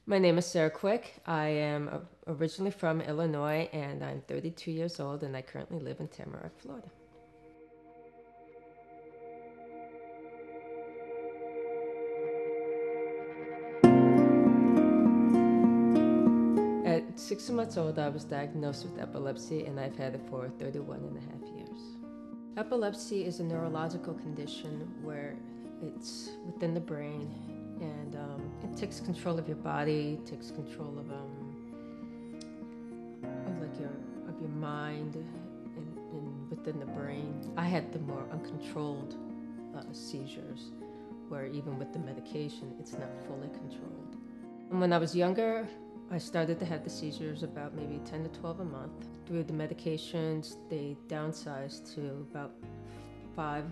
My name is Sarah Quick. I am originally from Illinois, and I'm 32 years old, and I currently live in Tamarack, Florida. At 6 months old, I was diagnosed with epilepsy, and I've had it for 31 and a half years. Epilepsy is a neurological condition where it's within the brain, and it takes control of your body, takes control of your mind, and within the brain. I had the more uncontrolled seizures, where even with the medication, it's not fully controlled. And when I was younger, I started to have the seizures about maybe 10 to 12 a month. Through the medications, they downsized to about 5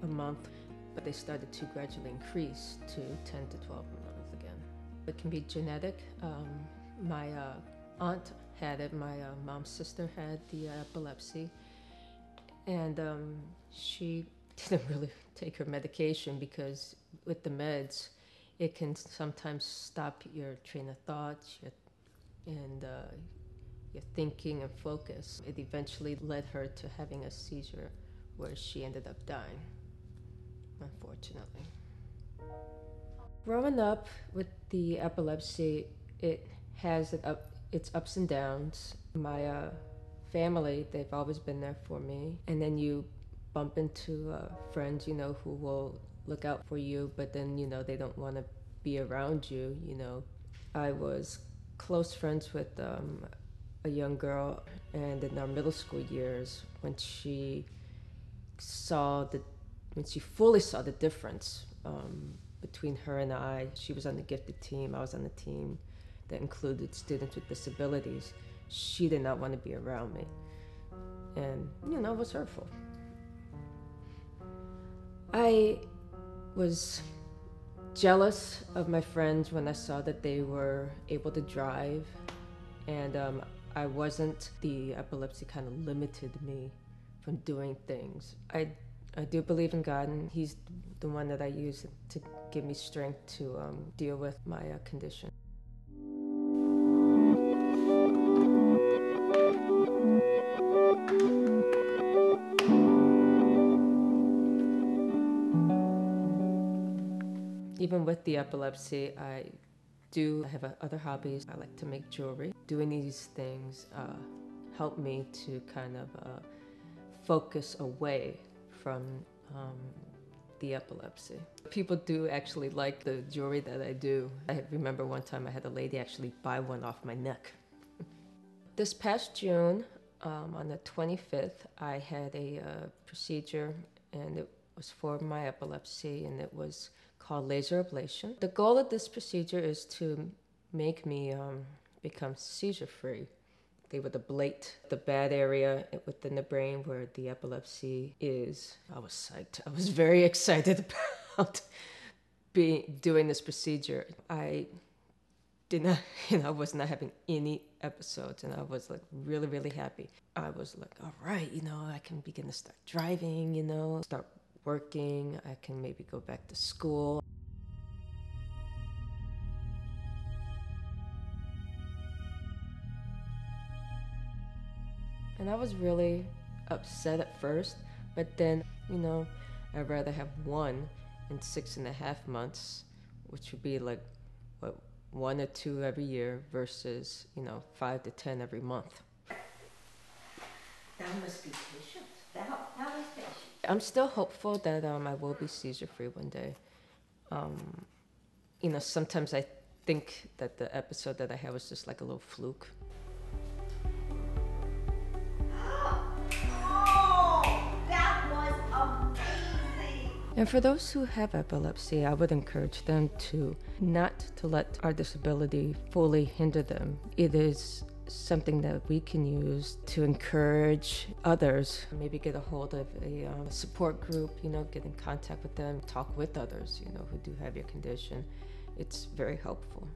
a month, but they started to gradually increase to 10 to 12 a month again. It can be genetic. My aunt had it, my mom's sister had the epilepsy, and she didn't really take her medication because with the meds, it can sometimes stop your train of thought and your thinking and focus. It eventually led her to having a seizure where she ended up dying, unfortunately. Growing up with the epilepsy, it has its ups and downs. My family, they've always been there for me. And then you bump into friends, who will look out for you, but then, they don't want to be around you, I was close friends with a young girl, and in our middle school years, when she fully saw the difference between her and I. She was on the gifted team, I was on the team that included students with disabilities. She did not want to be around me, and it was hurtful. I was jealous of my friends when I saw that they were able to drive, and I wasn't. The epilepsy kind of limited me from doing things. I do believe in God, and He's the one that I use to give me strength to deal with my condition. Even with the epilepsy, I do have other hobbies. I like to make jewelry. Doing these things help me to kind of focus away from the epilepsy. People do actually like the jewelry that I do. I remember one time I had a lady actually buy one off my neck. This past June, on the 25th, I had a procedure, and it was for my epilepsy, and it was called laser ablation. The goal of this procedure is to make me become seizure-free. They would ablate the bad area within the brain where the epilepsy is. I was psyched. I was very excited about doing this procedure. I did not, I was not having any episodes, and I was like really, really happy. I was like, all right, I can begin to start driving, start working. I can maybe go back to school. And I was really upset at first, but then, I'd rather have one in 6.5 months, which would be like, 1 or 2 every year versus, 5 to 10 every month. Thou must be patient. Thou is patient. I'm still hopeful that I will be seizure-free one day. Sometimes I think that the episode that I had was just like a little fluke. And for those who have epilepsy, I would encourage them to not to let our disability fully hinder them. It is something that we can use to encourage others. Maybe get a hold of a support group, get in contact with them, talk with others, who do have your condition. It's very helpful.